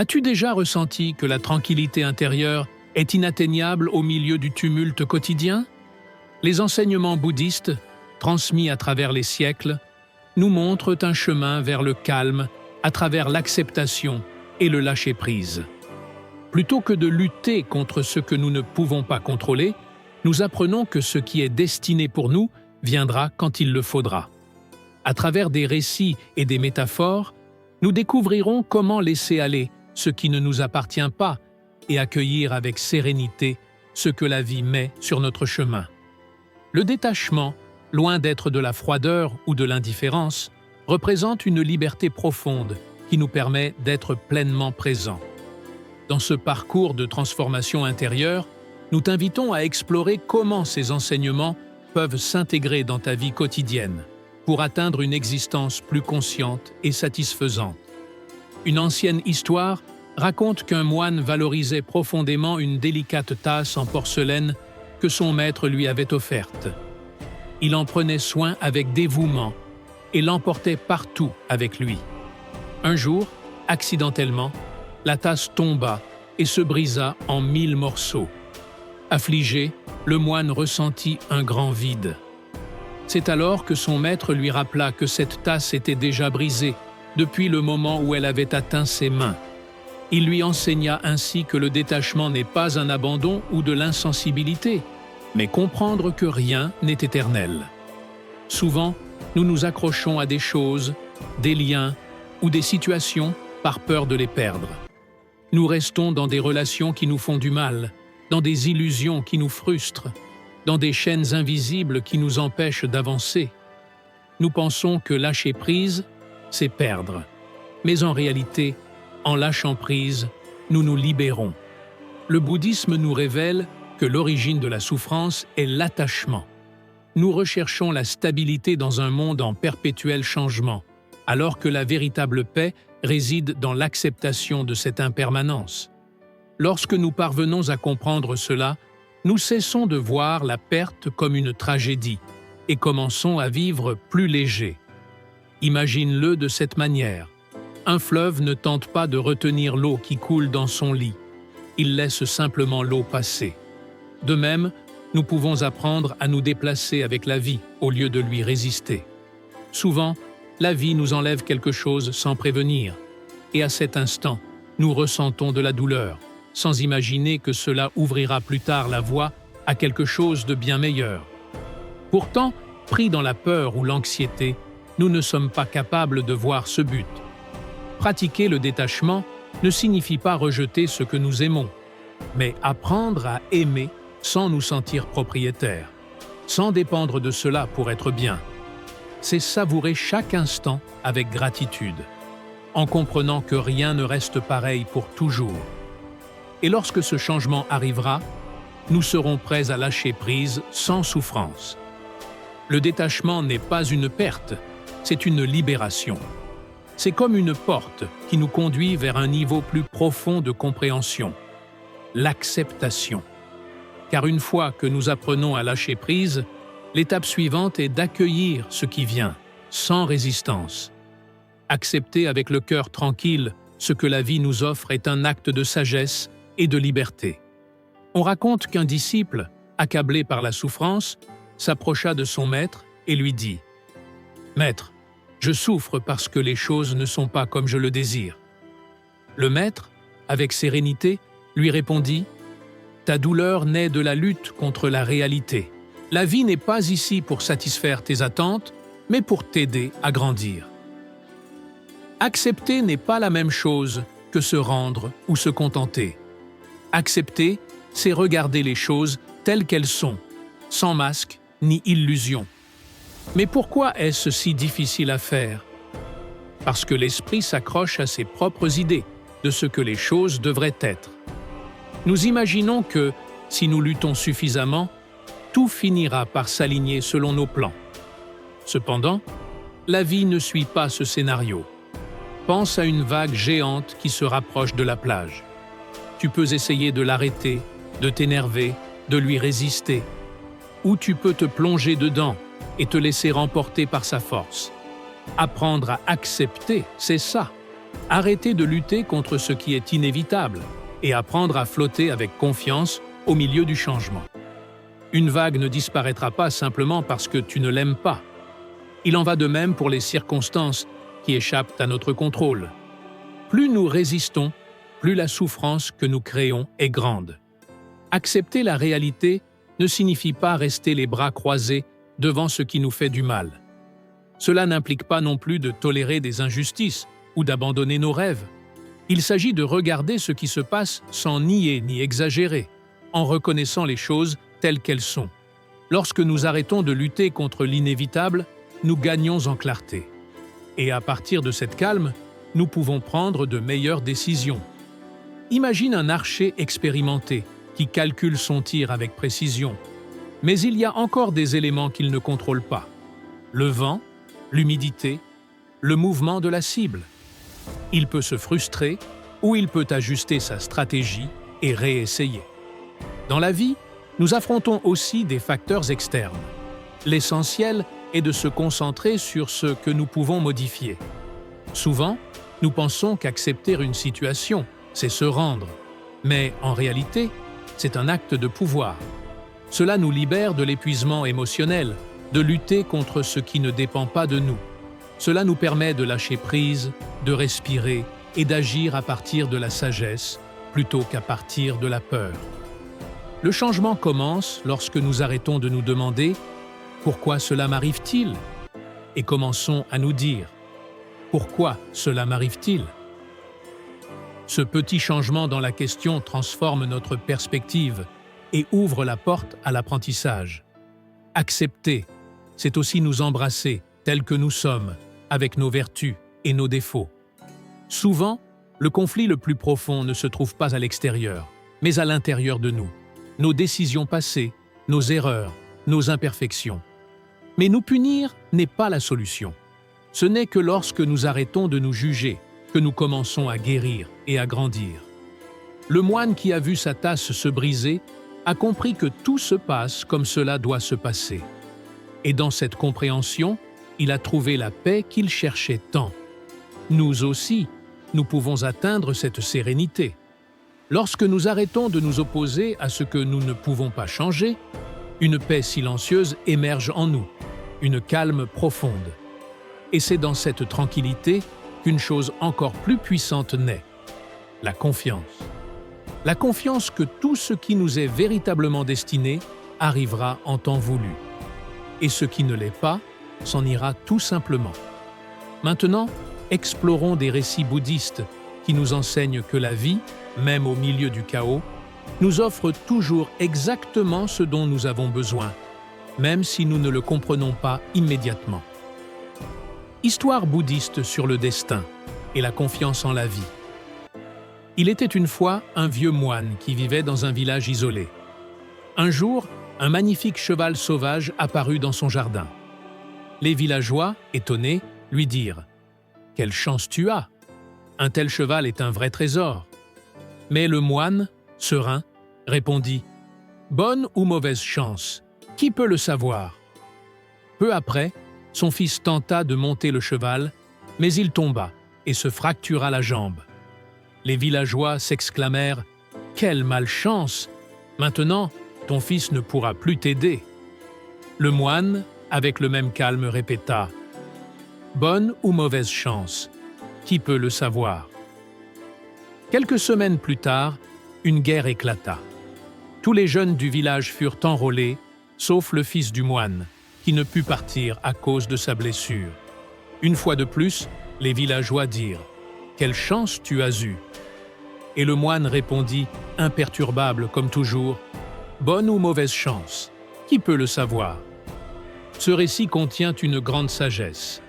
As-tu déjà ressenti que la tranquillité intérieure est inatteignable au milieu du tumulte quotidien? Les enseignements bouddhistes, transmis à travers les siècles, nous montrent un chemin vers le calme à travers l'acceptation et le lâcher-prise. Plutôt que de lutter contre ce que nous ne pouvons pas contrôler, nous apprenons que ce qui est destiné pour nous viendra quand il le faudra. À travers des récits et des métaphores, nous découvrirons comment laisser aller ce qui ne nous appartient pas et accueillir avec sérénité ce que la vie met sur notre chemin. Le détachement, loin d'être de la froideur ou de l'indifférence, représente une liberté profonde qui nous permet d'être pleinement présents. Dans ce parcours de transformation intérieure, nous t'invitons à explorer comment ces enseignements peuvent s'intégrer dans ta vie quotidienne pour atteindre une existence plus consciente et satisfaisante. Une ancienne histoire raconte qu'un moine valorisait profondément une délicate tasse en porcelaine que son maître lui avait offerte. Il en prenait soin avec dévouement et l'emportait partout avec lui. Un jour, accidentellement, la tasse tomba et se brisa en 1000 morceaux. Affligé, le moine ressentit un grand vide. C'est alors que son maître lui rappela que cette tasse était déjà brisée depuis le moment où elle avait atteint ses mains. Il lui enseigna ainsi que le détachement n'est pas un abandon ou de l'insensibilité, mais comprendre que rien n'est éternel. Souvent, nous nous accrochons à des choses, des liens ou des situations par peur de les perdre. Nous restons dans des relations qui nous font du mal, dans des illusions qui nous frustrent, dans des chaînes invisibles qui nous empêchent d'avancer. Nous pensons que lâcher prise, c'est perdre. Mais en réalité, en lâchant prise, nous nous libérons. Le bouddhisme nous révèle que l'origine de la souffrance est l'attachement. Nous recherchons la stabilité dans un monde en perpétuel changement, alors que la véritable paix réside dans l'acceptation de cette impermanence. Lorsque nous parvenons à comprendre cela, nous cessons de voir la perte comme une tragédie et commençons à vivre plus léger. Imagine-le de cette manière. Un fleuve ne tente pas de retenir l'eau qui coule dans son lit. Il laisse simplement l'eau passer. De même, nous pouvons apprendre à nous déplacer avec la vie au lieu de lui résister. Souvent, la vie nous enlève quelque chose sans prévenir. Et à cet instant, nous ressentons de la douleur, sans imaginer que cela ouvrira plus tard la voie à quelque chose de bien meilleur. Pourtant, pris dans la peur ou l'anxiété, nous ne sommes pas capables de voir ce but. Pratiquer le détachement ne signifie pas rejeter ce que nous aimons, mais apprendre à aimer sans nous sentir propriétaires, sans dépendre de cela pour être bien. C'est savourer chaque instant avec gratitude, en comprenant que rien ne reste pareil pour toujours. Et lorsque ce changement arrivera, nous serons prêts à lâcher prise sans souffrance. Le détachement n'est pas une perte, c'est une libération. C'est comme une porte qui nous conduit vers un niveau plus profond de compréhension, l'acceptation. Car une fois que nous apprenons à lâcher prise, l'étape suivante est d'accueillir ce qui vient, sans résistance. Accepter avec le cœur tranquille ce que la vie nous offre est un acte de sagesse et de liberté. On raconte qu'un disciple, accablé par la souffrance, s'approcha de son maître et lui dit « Maître, je souffre parce que les choses ne sont pas comme je le désire. » Le maître, avec sérénité, lui répondit « Ta douleur naît de la lutte contre la réalité. La vie n'est pas ici pour satisfaire tes attentes, mais pour t'aider à grandir. » Accepter n'est pas la même chose que se rendre ou se contenter. Accepter, c'est regarder les choses telles qu'elles sont, sans masque ni illusion. Mais pourquoi est-ce si difficile à faire? Parce que l'esprit s'accroche à ses propres idées de ce que les choses devraient être. Nous imaginons que, si nous luttons suffisamment, tout finira par s'aligner selon nos plans. Cependant, la vie ne suit pas ce scénario. Pense à une vague géante qui se rapproche de la plage. Tu peux essayer de l'arrêter, de t'énerver, de lui résister. Ou tu peux te plonger dedans et te laisser emporter par sa force. Apprendre à accepter, c'est ça. Arrêter de lutter contre ce qui est inévitable et apprendre à flotter avec confiance au milieu du changement. Une vague ne disparaîtra pas simplement parce que tu ne l'aimes pas. Il en va de même pour les circonstances qui échappent à notre contrôle. Plus nous résistons, plus la souffrance que nous créons est grande. Accepter la réalité ne signifie pas rester les bras croisés devant ce qui nous fait du mal. Cela n'implique pas non plus de tolérer des injustices ou d'abandonner nos rêves. Il s'agit de regarder ce qui se passe sans nier ni exagérer, en reconnaissant les choses telles qu'elles sont. Lorsque nous arrêtons de lutter contre l'inévitable, nous gagnons en clarté. Et à partir de cette calme, nous pouvons prendre de meilleures décisions. Imagine un archer expérimenté qui calcule son tir avec précision. Mais il y a encore des éléments qu'il ne contrôle pas. Le vent, l'humidité, le mouvement de la cible. Il peut se frustrer ou il peut ajuster sa stratégie et réessayer. Dans la vie, nous affrontons aussi des facteurs externes. L'essentiel est de se concentrer sur ce que nous pouvons modifier. Souvent, nous pensons qu'accepter une situation, c'est se rendre. Mais en réalité, c'est un acte de pouvoir. Cela nous libère de l'épuisement émotionnel, de lutter contre ce qui ne dépend pas de nous. Cela nous permet de lâcher prise, de respirer et d'agir à partir de la sagesse plutôt qu'à partir de la peur. Le changement commence lorsque nous arrêtons de nous demander « Pourquoi cela m'arrive-t-il ?» et commençons à nous dire « Pourquoi cela m'arrive-t-il ?» Ce petit changement dans la question transforme notre perspective et ouvre la porte à l'apprentissage. Accepter, c'est aussi nous embrasser tels que nous sommes, avec nos vertus et nos défauts. Souvent, le conflit le plus profond ne se trouve pas à l'extérieur, mais à l'intérieur de nous. Nos décisions passées, nos erreurs, nos imperfections. Mais nous punir n'est pas la solution. Ce n'est que lorsque nous arrêtons de nous juger que nous commençons à guérir et à grandir. Le moine qui a vu sa tasse se briser a compris que tout se passe comme cela doit se passer. Et dans cette compréhension, il a trouvé la paix qu'il cherchait tant. Nous aussi, nous pouvons atteindre cette sérénité. Lorsque nous arrêtons de nous opposer à ce que nous ne pouvons pas changer, une paix silencieuse émerge en nous, une calme profonde. Et c'est dans cette tranquillité qu'une chose encore plus puissante naît, la confiance. La confiance que tout ce qui nous est véritablement destiné arrivera en temps voulu. Et ce qui ne l'est pas, s'en ira tout simplement. Maintenant, explorons des récits bouddhistes qui nous enseignent que la vie, même au milieu du chaos, nous offre toujours exactement ce dont nous avons besoin, même si nous ne le comprenons pas immédiatement. Histoire bouddhiste sur le destin et la confiance en la vie. Il était une fois un vieux moine qui vivait dans un village isolé. Un jour, un magnifique cheval sauvage apparut dans son jardin. Les villageois, étonnés, lui dirent « Quelle chance tu as! Un tel cheval est un vrai trésor. » Mais le moine, serein, répondit « Bonne ou mauvaise chance, qui peut le savoir ?» Peu après, son fils tenta de monter le cheval, mais il tomba et se fractura la jambe. Les villageois s'exclamèrent « Quelle malchance! Maintenant, ton fils ne pourra plus t'aider. » Le moine, avec le même calme, répéta « Bonne ou mauvaise chance, qui peut le savoir ?» Quelques semaines plus tard, une guerre éclata. Tous les jeunes du village furent enrôlés, sauf le fils du moine, qui ne put partir à cause de sa blessure. Une fois de plus, les villageois dirent « Quelle chance tu as eue !» Et le moine répondit, imperturbable comme toujours, « Bonne ou mauvaise chance, qui peut le savoir ?» Ce récit contient une grande sagesse.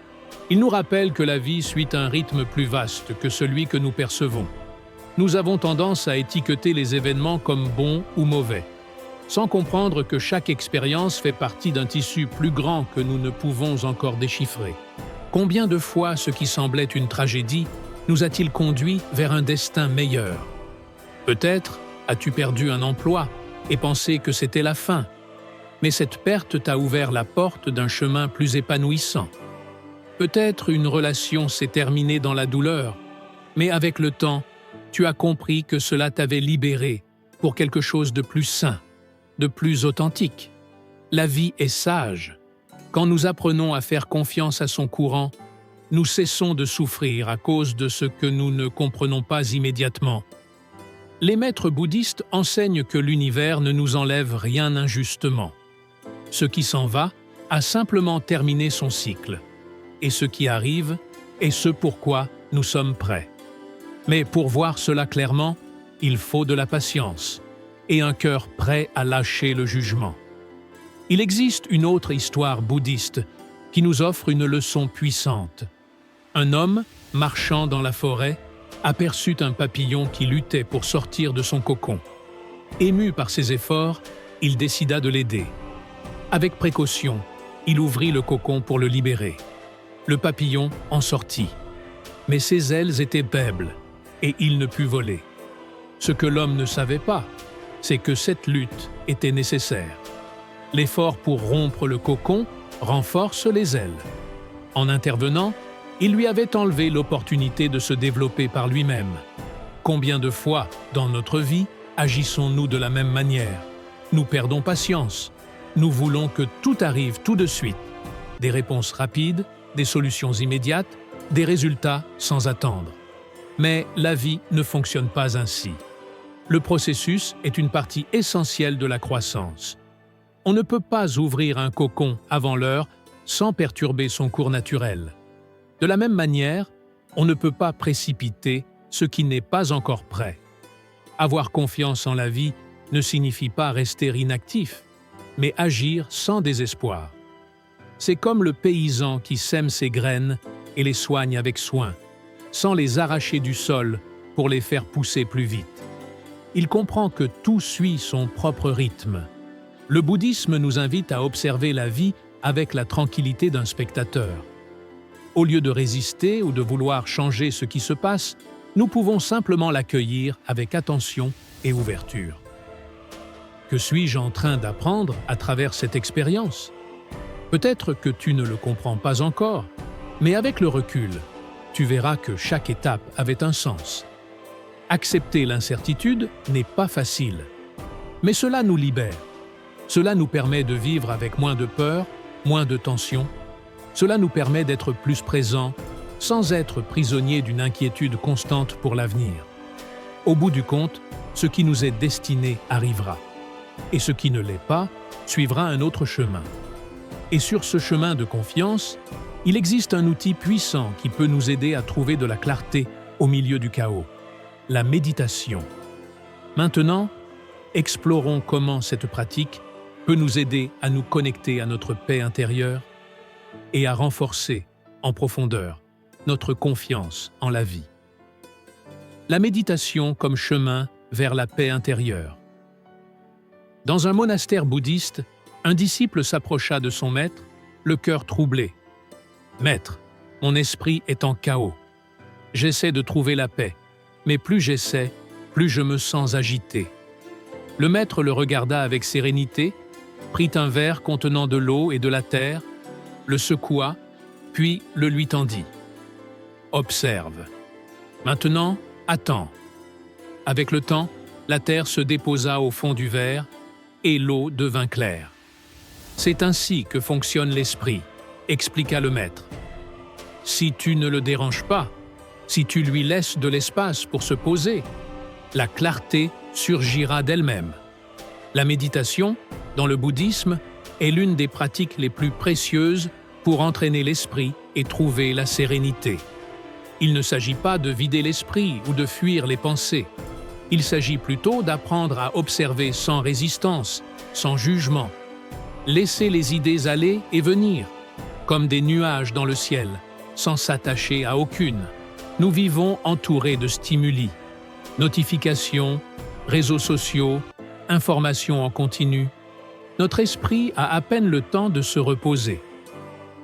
Il nous rappelle que la vie suit un rythme plus vaste que celui que nous percevons. Nous avons tendance à étiqueter les événements comme bons ou mauvais, sans comprendre que chaque expérience fait partie d'un tissu plus grand que nous ne pouvons encore déchiffrer. Combien de fois ce qui semblait une tragédie nous a-t-il conduit vers un destin meilleur? Peut-être as-tu perdu un emploi et pensé que c'était la fin, mais cette perte t'a ouvert la porte d'un chemin plus épanouissant. Peut-être une relation s'est terminée dans la douleur, Mais avec le temps, tu as compris que cela t'avait libéré pour quelque chose de plus sain, de plus authentique. La vie est sage. Quand nous apprenons à faire confiance à son courant, nous cessons de souffrir à cause de ce que nous ne comprenons pas immédiatement. Les maîtres bouddhistes enseignent que l'univers ne nous enlève rien injustement. Ce qui s'en va a simplement terminé son cycle, et ce qui arrive est ce pourquoi nous sommes prêts. Mais pour voir cela clairement, il faut de la patience et un cœur prêt à lâcher le jugement. Il existe une autre histoire bouddhiste qui nous offre une leçon puissante. Un homme, marchant dans la forêt, aperçut un papillon qui luttait pour sortir de son cocon. Ému par ses efforts, il décida de l'aider. Avec précaution, il ouvrit le cocon pour le libérer. Le papillon en sortit. Mais ses ailes étaient faibles et il ne put voler. Ce que l'homme ne savait pas, c'est que cette lutte était nécessaire. L'effort pour rompre le cocon renforce les ailes. En intervenant, il lui avait enlevé l'opportunité de se développer par lui-même. Combien de fois, dans notre vie, agissons-nous de la même manière? Nous perdons patience. Nous voulons que tout arrive tout de suite. Des réponses rapides, des solutions immédiates, des résultats sans attendre. Mais la vie ne fonctionne pas ainsi. Le processus est une partie essentielle de la croissance. On ne peut pas ouvrir un cocon avant l'heure sans perturber son cours naturel. De la même manière, on ne peut pas précipiter ce qui n'est pas encore prêt. Avoir confiance en la vie ne signifie pas rester inactif, mais agir sans désespoir. C'est comme le paysan qui sème ses graines et les soigne avec soin, sans les arracher du sol pour les faire pousser plus vite. Il comprend que tout suit son propre rythme. Le bouddhisme nous invite à observer la vie avec la tranquillité d'un spectateur. Au lieu de résister ou de vouloir changer ce qui se passe, nous pouvons simplement l'accueillir avec attention et ouverture. Que suis-je en train d'apprendre à travers cette expérience? Peut-être que tu ne le comprends pas encore, mais avec le recul, tu verras que chaque étape avait un sens. Accepter l'incertitude n'est pas facile, mais cela nous libère. Cela nous permet de vivre avec moins de peur, moins de tension. Cela nous permet d'être plus présents, sans être prisonniers d'une inquiétude constante pour l'avenir. Au bout du compte, ce qui nous est destiné arrivera, et ce qui ne l'est pas suivra un autre chemin. Et sur ce chemin de confiance, il existe un outil puissant qui peut nous aider à trouver de la clarté au milieu du chaos, la méditation. Maintenant, explorons comment cette pratique peut nous aider à nous connecter à notre paix intérieure et à renforcer, en profondeur, notre confiance en la vie. La méditation comme chemin vers la paix intérieure. Dans un monastère bouddhiste, un disciple s'approcha de son maître, le cœur troublé. « Maître, mon esprit est en chaos. J'essaie de trouver la paix, mais plus j'essaie, plus je me sens agité. » Le maître le regarda avec sérénité, prit un verre contenant de l'eau et de la terre, le secoua, puis le lui tendit. « Observe. Maintenant, attends. » Avec le temps, la terre se déposa au fond du verre et l'eau devint claire. « C'est ainsi que fonctionne l'esprit, » expliqua le maître. « Si tu ne le déranges pas, si tu lui laisses de l'espace pour se poser, la clarté surgira d'elle-même. » La méditation, dans le bouddhisme, est l'une des pratiques les plus précieuses pour entraîner l'esprit et trouver la sérénité. Il ne s'agit pas de vider l'esprit ou de fuir les pensées. Il s'agit plutôt d'apprendre à observer sans résistance, sans jugement. Laisser les idées aller et venir, comme des nuages dans le ciel, sans s'attacher à aucune. Nous vivons entourés de stimuli, notifications, réseaux sociaux, informations en continu. Notre esprit a à peine le temps de se reposer.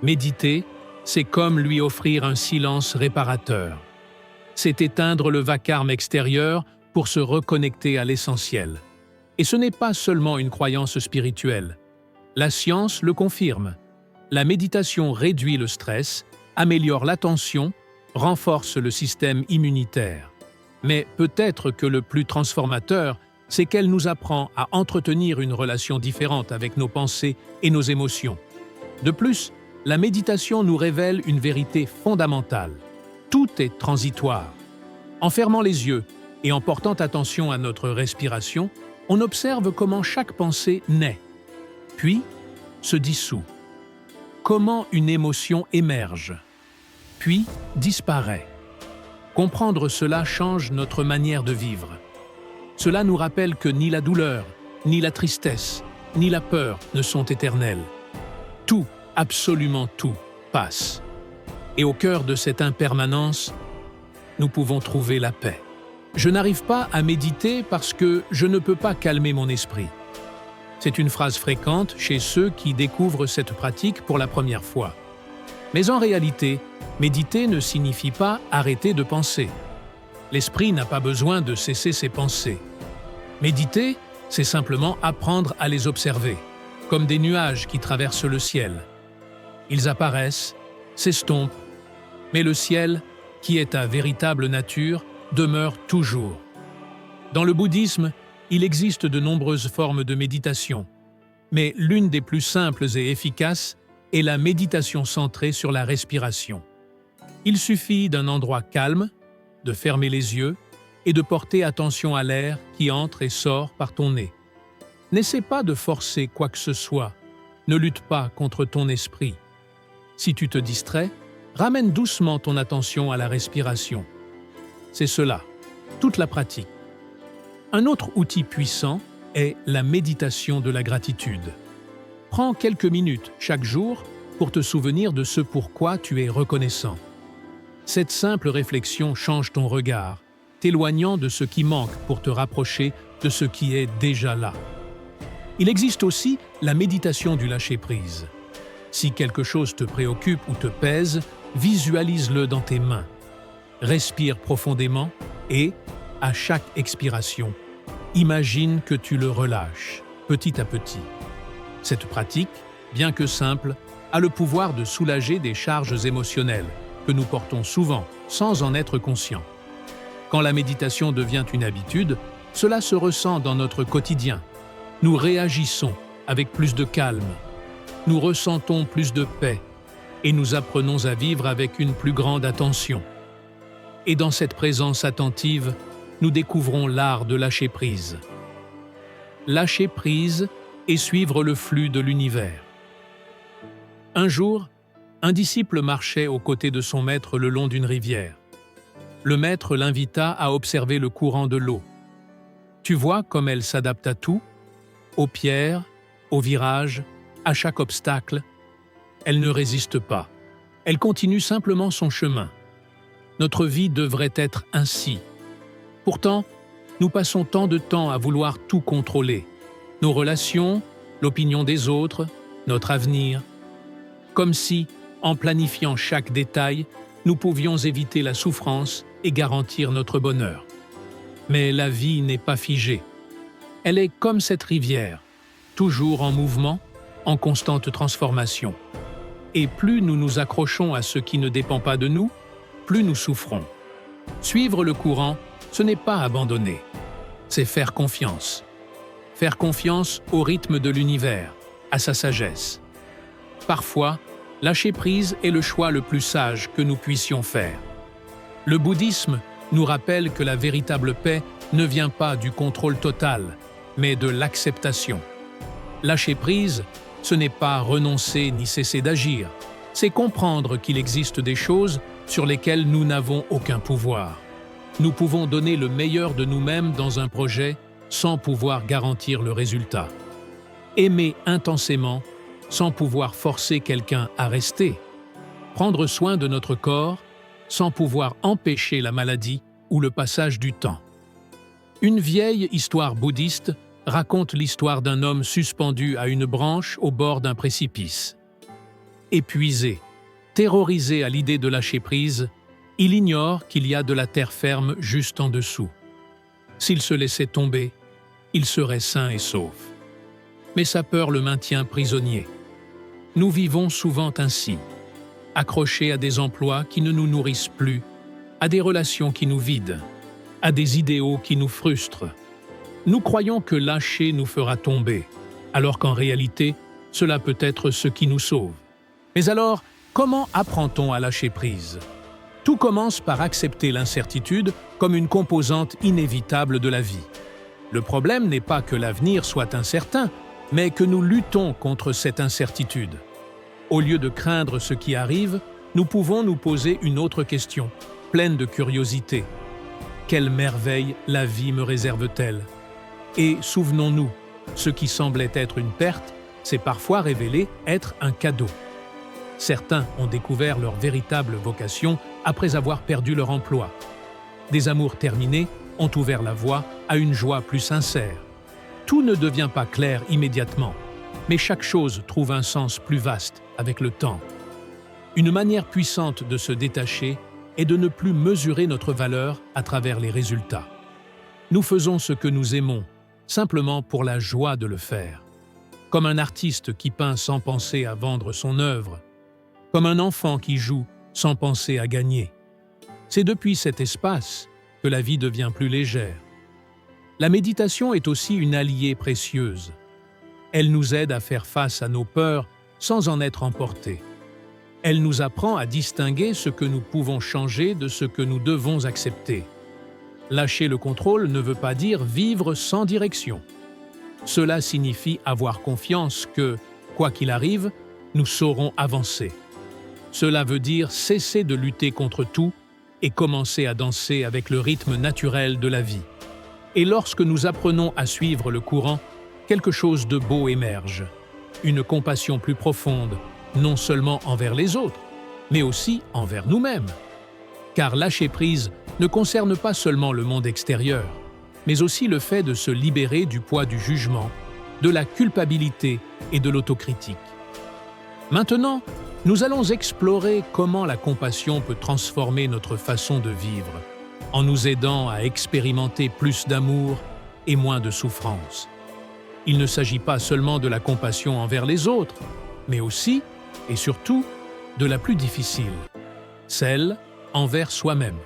Méditer, c'est comme lui offrir un silence réparateur. C'est éteindre le vacarme extérieur pour se reconnecter à l'essentiel. Et ce n'est pas seulement une croyance spirituelle. La science le confirme. La méditation réduit le stress, améliore l'attention renforce le système immunitaire. Mais peut-être que le plus transformateur, c'est qu'elle nous apprend à entretenir une relation différente avec nos pensées et nos émotions. De plus, la méditation nous révèle une vérité fondamentale. Tout est transitoire. En fermant les yeux et en portant attention à notre respiration, on observe comment chaque pensée naît, puis se dissout. Comment une émotion émerge, puis disparaît. Comprendre cela change notre manière de vivre. Cela nous rappelle que ni la douleur, ni la tristesse, ni la peur ne sont éternelles. Tout, absolument tout, passe. Et au cœur de cette impermanence, nous pouvons trouver la paix. Je n'arrive pas à méditer parce que je ne peux pas calmer mon esprit. C'est une phrase fréquente chez ceux qui découvrent cette pratique pour la première fois. Mais en réalité, méditer ne signifie pas arrêter de penser. L'esprit n'a pas besoin de cesser ses pensées. Méditer, c'est simplement apprendre à les observer, comme des nuages qui traversent le ciel. Ils apparaissent, s'estompent, mais le ciel, qui est ta véritable nature, demeure toujours. Dans le bouddhisme, il existe de nombreuses formes de méditation, mais l'une des plus simples et efficaces est la méditation centrée sur la respiration. Il suffit d'un endroit calme, de fermer les yeux et de porter attention à l'air qui entre et sort par ton nez. N'essaie pas de forcer quoi que ce soit, ne lutte pas contre ton esprit. Si tu te distrais, ramène doucement ton attention à la respiration. C'est cela, toute la pratique. Un autre outil puissant est la méditation de la gratitude. Prends quelques minutes chaque jour pour te souvenir de ce pourquoi tu es reconnaissant. Cette simple réflexion change ton regard, t'éloignant de ce qui manque pour te rapprocher de ce qui est déjà là. Il existe aussi la méditation du lâcher-prise. Si quelque chose te préoccupe ou te pèse, visualise-le dans tes mains. Respire profondément et, à chaque expiration, imagine que tu le relâches, petit à petit. Cette pratique, bien que simple, a le pouvoir de soulager des charges émotionnelles que nous portons souvent sans en être conscients. Quand la méditation devient une habitude, cela se ressent dans notre quotidien. Nous réagissons avec plus de calme, nous ressentons plus de paix et nous apprenons à vivre avec une plus grande attention. Et dans cette présence attentive, nous découvrons l'art de lâcher prise. Lâcher prise et suivre le flux de l'univers. Un jour, un disciple marchait aux côtés de son maître le long d'une rivière. Le maître l'invita à observer le courant de l'eau. Tu vois comme elle s'adapte à tout, aux pierres, aux virages, à chaque obstacle. Elle ne résiste pas. Elle continue simplement son chemin. Notre vie devrait être ainsi. Pourtant, nous passons tant de temps à vouloir tout contrôler. Nos relations, l'opinion des autres, notre avenir. Comme si, en planifiant chaque détail, nous pouvions éviter la souffrance et garantir notre bonheur. Mais la vie n'est pas figée. Elle est comme cette rivière, toujours en mouvement, en constante transformation. Et plus nous nous accrochons à ce qui ne dépend pas de nous, plus nous souffrons. Suivre le courant, ce n'est pas abandonner, c'est faire confiance. Faire confiance au rythme de l'univers, à sa sagesse. Parfois, lâcher prise est le choix le plus sage que nous puissions faire. Le bouddhisme nous rappelle que la véritable paix ne vient pas du contrôle total, mais de l'acceptation. Lâcher prise, ce n'est pas renoncer ni cesser d'agir, c'est comprendre qu'il existe des choses sur lesquelles nous n'avons aucun pouvoir. Nous pouvons donner le meilleur de nous-mêmes dans un projet sans pouvoir garantir le résultat. Aimer intensément sans pouvoir forcer quelqu'un à rester. Prendre soin de notre corps sans pouvoir empêcher la maladie ou le passage du temps. Une vieille histoire bouddhiste raconte l'histoire d'un homme suspendu à une branche au bord d'un précipice. Épuisé, terrorisé à l'idée de lâcher prise, il ignore qu'il y a de la terre ferme juste en dessous. S'il se laissait tomber, il serait sain et sauf. Mais sa peur le maintient prisonnier. Nous vivons souvent ainsi. accrochés à des emplois qui ne nous nourrissent plus, à des relations qui nous vident, à des idéaux qui nous frustrent. Nous croyons que lâcher nous fera tomber, alors qu'en réalité, cela peut être ce qui nous sauve. Mais alors, comment apprend-on à lâcher prise? Tout commence par accepter l'incertitude comme une composante inévitable de la vie. Le problème n'est pas que l'avenir soit incertain, mais que nous luttons contre cette incertitude. Au lieu de craindre ce qui arrive, nous pouvons nous poser une autre question, pleine de curiosité. Quelle merveille la vie me réserve-t-elle? Et souvenons-nous, ce qui semblait être une perte s'est parfois révélé être un cadeau. Certains ont découvert leur véritable vocation après avoir perdu leur emploi. Des amours terminés ont ouvert la voie à une joie plus sincère. Tout ne devient pas clair immédiatement, mais chaque chose trouve un sens plus vaste avec le temps. Une manière puissante de se détacher est de ne plus mesurer notre valeur à travers les résultats. Nous faisons ce que nous aimons, simplement pour la joie de le faire. Comme un artiste qui peint sans penser à vendre son œuvre, comme un enfant qui joue sans penser à gagner. C'est depuis cet espace que la vie devient plus légère. La méditation est aussi une alliée précieuse. Elle nous aide à faire face à nos peurs sans en être emportés. Elle nous apprend à distinguer ce que nous pouvons changer de ce que nous devons accepter. Lâcher le contrôle ne veut pas dire vivre sans direction. Cela signifie avoir confiance que, quoi qu'il arrive, nous saurons avancer. Cela veut dire cesser de lutter contre tout et commencer à danser avec le rythme naturel de la vie. Et lorsque nous apprenons à suivre le courant, quelque chose de beau émerge. Une compassion plus profonde, non seulement envers les autres, mais aussi envers nous-mêmes. Car lâcher prise ne concerne pas seulement le monde extérieur, mais aussi le fait de se libérer du poids du jugement, de la culpabilité et de l'autocritique. Maintenant, nous allons explorer comment la compassion peut transformer notre façon de vivre, en nous aidant à expérimenter plus d'amour et moins de souffrance. Il ne s'agit pas seulement de la compassion envers les autres, mais aussi, et surtout, de la plus difficile, celle envers soi-même.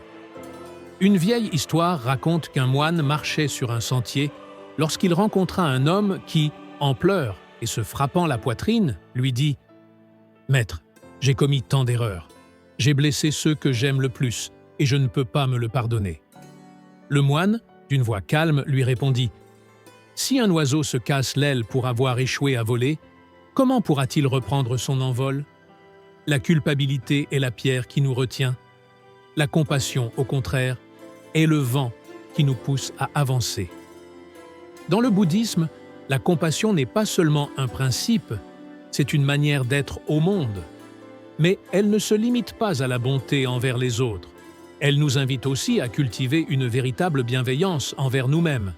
Une vieille histoire raconte qu'un moine marchait sur un sentier lorsqu'il rencontra un homme qui, en pleurs et se frappant la poitrine, lui dit « Maître, j'ai commis tant d'erreurs. J'ai blessé ceux que j'aime le plus et je ne peux pas me le pardonner. » Le moine, d'une voix calme, lui répondit « Si un oiseau se casse l'aile pour avoir échoué à voler, comment pourra-t-il reprendre son envol? La culpabilité est la pierre qui nous retient. La compassion, au contraire, est le vent qui nous pousse à avancer. » Dans le bouddhisme, la compassion n'est pas seulement un principe, c'est une manière d'être au monde. Mais elle ne se limite pas à la bonté envers les autres. Elle nous invite aussi à cultiver une véritable bienveillance envers nous-mêmes.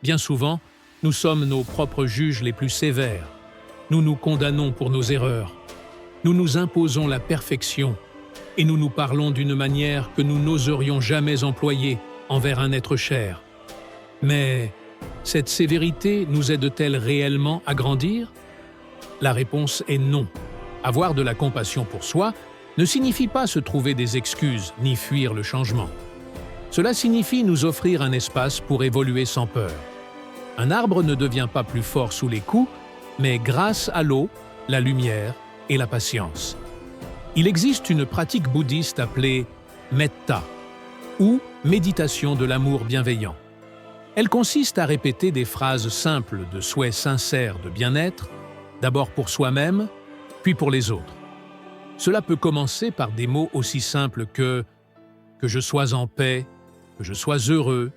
Bien souvent, nous sommes nos propres juges les plus sévères. Nous nous condamnons pour nos erreurs. Nous nous imposons la perfection et nous nous parlons d'une manière que nous n'oserions jamais employer envers un être cher. Mais cette sévérité nous aide-t-elle réellement à grandir? La réponse est non. Avoir de la compassion pour soi ne signifie pas se trouver des excuses ni fuir le changement. Cela signifie nous offrir un espace pour évoluer sans peur. Un arbre ne devient pas plus fort sous les coups, mais grâce à l'eau, la lumière et la patience. Il existe une pratique bouddhiste appelée metta, ou méditation de l'amour bienveillant. Elle consiste à répéter des phrases simples de souhaits sincères de bien-être, d'abord pour soi-même, puis pour les autres. Cela peut commencer par des mots aussi simples que je sois en paix, que je sois heureux,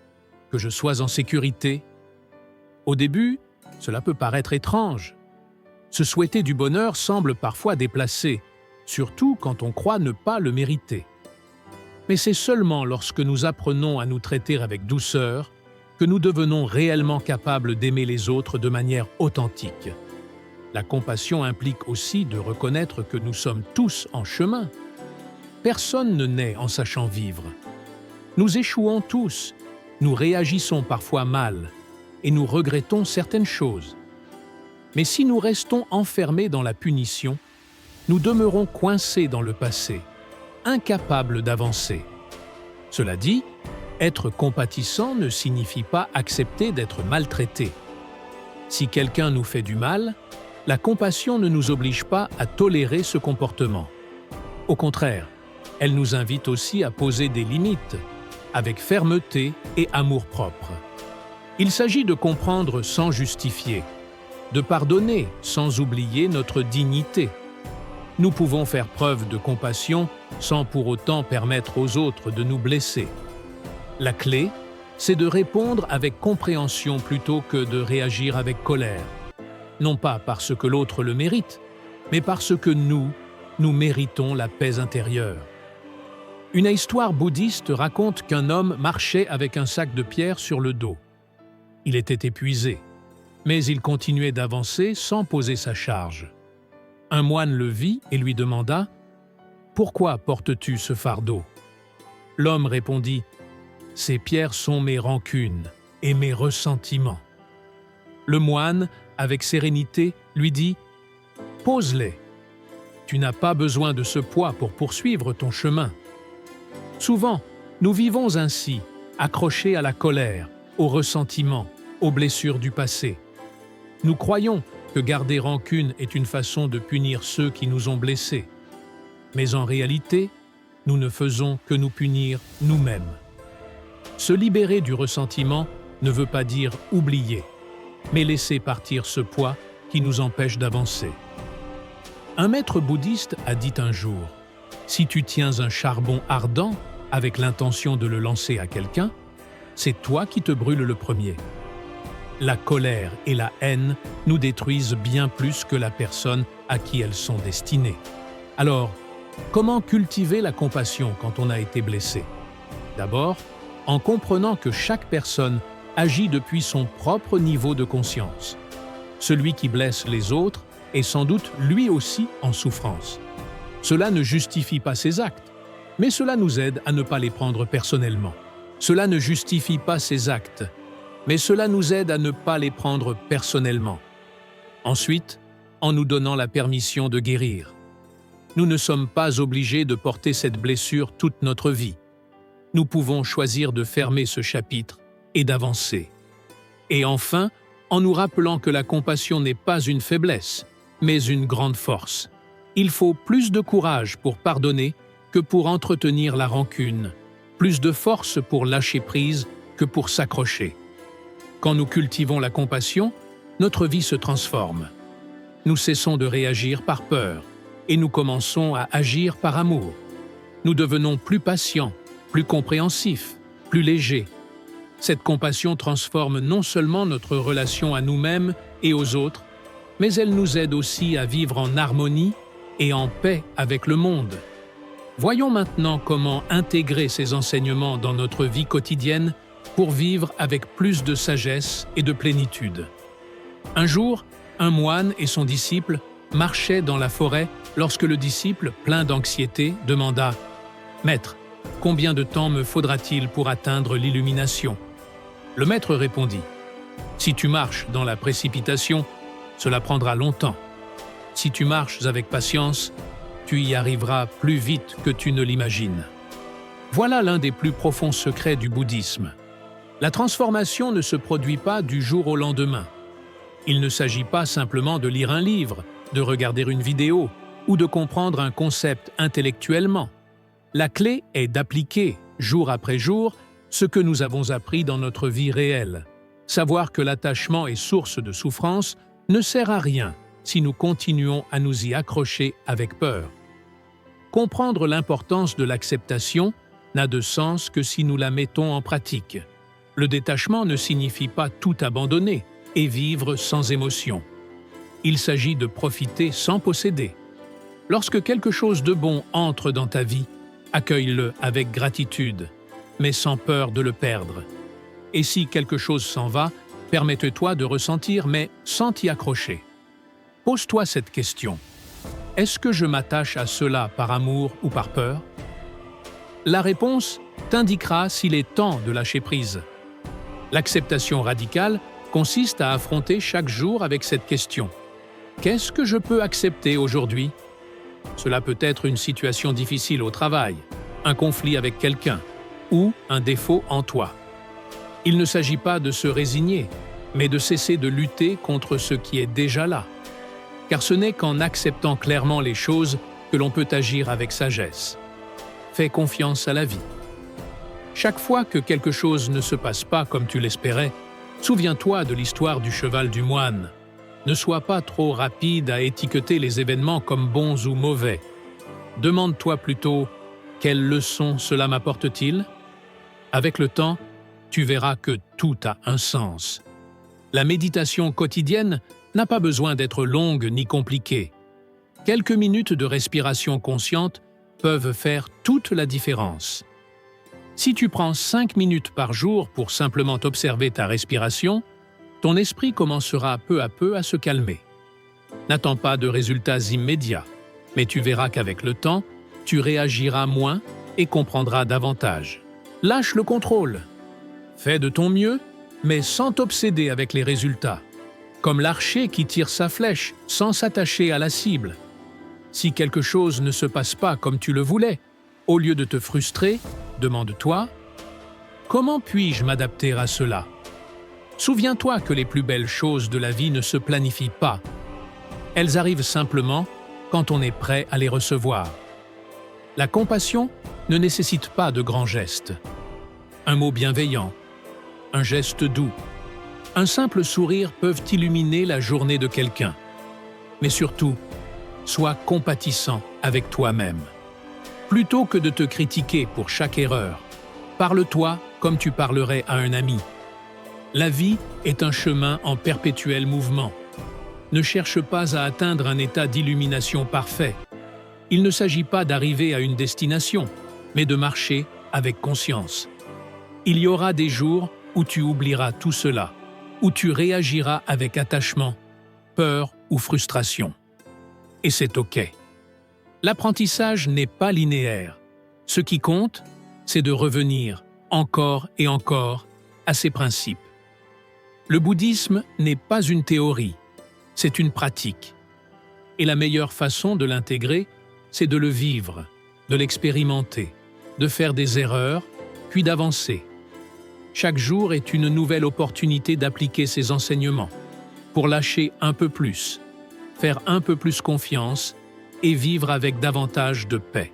que je sois en sécurité. Au début, cela peut paraître étrange. Se souhaiter du bonheur semble parfois déplacé, surtout quand on croit ne pas le mériter. Mais c'est seulement lorsque nous apprenons à nous traiter avec douceur que nous devenons réellement capables d'aimer les autres de manière authentique. La compassion implique aussi de reconnaître que nous sommes tous en chemin. Personne ne naît en sachant vivre. Nous échouons tous, nous réagissons parfois mal et nous regrettons certaines choses. Mais si nous restons enfermés dans la punition, nous demeurons coincés dans le passé, incapables d'avancer. Cela dit, être compatissant ne signifie pas accepter d'être maltraité. Si quelqu'un nous fait du mal, la compassion ne nous oblige pas à tolérer ce comportement. Au contraire, elle nous invite aussi à poser des limites, avec fermeté et amour-propre. Il s'agit de comprendre sans justifier, de pardonner sans oublier notre dignité. Nous pouvons faire preuve de compassion sans pour autant permettre aux autres de nous blesser. La clé, c'est de répondre avec compréhension plutôt que de réagir avec colère. Non pas parce que l'autre le mérite, mais parce que nous méritons la paix intérieure. Une histoire bouddhiste raconte qu'un homme marchait avec un sac de pierre sur le dos. Il était épuisé, mais il continuait d'avancer sans poser sa charge. Un moine le vit et lui demanda « Pourquoi portes-tu ce fardeau ?» L'homme répondit « Ces pierres sont mes rancunes et mes ressentiments. » Le moine, avec sérénité, lui dit « Pose-les. Tu n'as pas besoin de ce poids pour poursuivre ton chemin. » Souvent, nous vivons ainsi, accrochés à la colère, au ressentiment, aux blessures du passé. Nous croyons que garder rancune est une façon de punir ceux qui nous ont blessés. Mais en réalité, nous ne faisons que nous punir nous-mêmes. Se libérer du ressentiment ne veut pas dire oublier, mais laisser partir ce poids qui nous empêche d'avancer. Un maître bouddhiste a dit un jour « Si tu tiens un charbon ardent avec l'intention de le lancer à quelqu'un, c'est toi qui te brûles le premier. » La colère et la haine nous détruisent bien plus que la personne à qui elles sont destinées. Alors, comment cultiver la compassion quand on a été blessé? D'abord, en comprenant que chaque personne agit depuis son propre niveau de conscience. Celui qui blesse les autres est sans doute lui aussi en souffrance. Cela ne justifie pas ses actes, mais cela nous aide à ne pas les prendre personnellement. Cela ne justifie pas ses actes, mais cela nous aide à ne pas les prendre personnellement. Ensuite, en nous donnant la permission de guérir. Nous ne sommes pas obligés de porter cette blessure toute notre vie. Nous pouvons choisir de fermer ce chapitre et d'avancer. Et enfin, en nous rappelant que la compassion n'est pas une faiblesse, mais une grande force. Il faut plus de courage pour pardonner que pour entretenir la rancune, plus de force pour lâcher prise que pour s'accrocher. Quand nous cultivons la compassion, notre vie se transforme. Nous cessons de réagir par peur et nous commençons à agir par amour. Nous devenons plus patients, plus compréhensifs, plus légers. Cette compassion transforme non seulement notre relation à nous-mêmes et aux autres, mais elle nous aide aussi à vivre en harmonie et en paix avec le monde. Voyons maintenant comment intégrer ces enseignements dans notre vie quotidienne pour vivre avec plus de sagesse et de plénitude. Un jour, un moine et son disciple marchaient dans la forêt lorsque le disciple, plein d'anxiété, demanda « Maître, combien de temps me faudra-t-il pour atteindre l'illumination ?» Le maître répondit « Si tu marches dans la précipitation, cela prendra longtemps. Si tu marches avec patience, tu y arriveras plus vite que tu ne l'imagines. » Voilà l'un des plus profonds secrets du bouddhisme. La transformation ne se produit pas du jour au lendemain. Il ne s'agit pas simplement de lire un livre, de regarder une vidéo ou de comprendre un concept intellectuellement. La clé est d'appliquer, jour après jour, ce que nous avons appris dans notre vie réelle. Savoir que l'attachement est source de souffrance ne sert à rien si nous continuons à nous y accrocher avec peur. Comprendre l'importance de l'acceptation n'a de sens que si nous la mettons en pratique. Le détachement ne signifie pas tout abandonner et vivre sans émotion. Il s'agit de profiter sans posséder. Lorsque quelque chose de bon entre dans ta vie, accueille-le avec gratitude, mais sans peur de le perdre. Et si quelque chose s'en va, permette-toi de ressentir, mais sans t'y accrocher. Pose-toi cette question. Est-ce que je m'attache à cela par amour ou par peur? La réponse t'indiquera s'il est temps de lâcher prise. L'acceptation radicale consiste à affronter chaque jour avec cette question. Qu'est-ce que je peux accepter aujourd'hui? Cela peut être une situation difficile au travail, un conflit avec quelqu'un ou un défaut en toi. Il ne s'agit pas de se résigner, mais de cesser de lutter contre ce qui est déjà là. Car ce n'est qu'en acceptant clairement les choses que l'on peut agir avec sagesse. Fais confiance à la vie. Chaque fois que quelque chose ne se passe pas comme tu l'espérais, souviens-toi de l'histoire du cheval du moine. Ne sois pas trop rapide à étiqueter les événements comme bons ou mauvais. Demande-toi plutôt « Quelle leçon cela m'apporte-t-il » Avec le temps, tu verras que tout a un sens. La méditation quotidienne n'a pas besoin d'être longue ni compliquée. Quelques minutes de respiration consciente peuvent faire toute la différence. Si tu prends 5 minutes par jour pour simplement observer ta respiration, ton esprit commencera peu à peu à se calmer. N'attends pas de résultats immédiats, mais tu verras qu'avec le temps, tu réagiras moins et comprendras davantage. Lâche le contrôle. Fais de ton mieux, mais sans t'obséder avec les résultats. Comme l'archer qui tire sa flèche sans s'attacher à la cible. Si quelque chose ne se passe pas comme tu le voulais, au lieu de te frustrer, demande-toi « Comment puis-je m'adapter à cela ?» Souviens-toi que les plus belles choses de la vie ne se planifient pas. Elles arrivent simplement quand on est prêt à les recevoir. La compassion ne nécessite pas de grands gestes. Un mot bienveillant, un geste doux, un simple sourire peuvent illuminer la journée de quelqu'un. Mais surtout, sois compatissant avec toi-même. Plutôt que de te critiquer pour chaque erreur, parle-toi comme tu parlerais à un ami. La vie est un chemin en perpétuel mouvement. Ne cherche pas à atteindre un état d'illumination parfait. Il ne s'agit pas d'arriver à une destination, mais de marcher avec conscience. Il y aura des jours où tu oublieras tout cela, où tu réagiras avec attachement, peur ou frustration. Et c'est OK. L'apprentissage n'est pas linéaire. Ce qui compte, c'est de revenir, encore et encore, à ces principes. Le bouddhisme n'est pas une théorie, c'est une pratique. Et la meilleure façon de l'intégrer, c'est de le vivre, de l'expérimenter, de faire des erreurs, puis d'avancer. Chaque jour est une nouvelle opportunité d'appliquer ces enseignements, pour lâcher un peu plus, faire un peu plus confiance et vivre avec davantage de paix.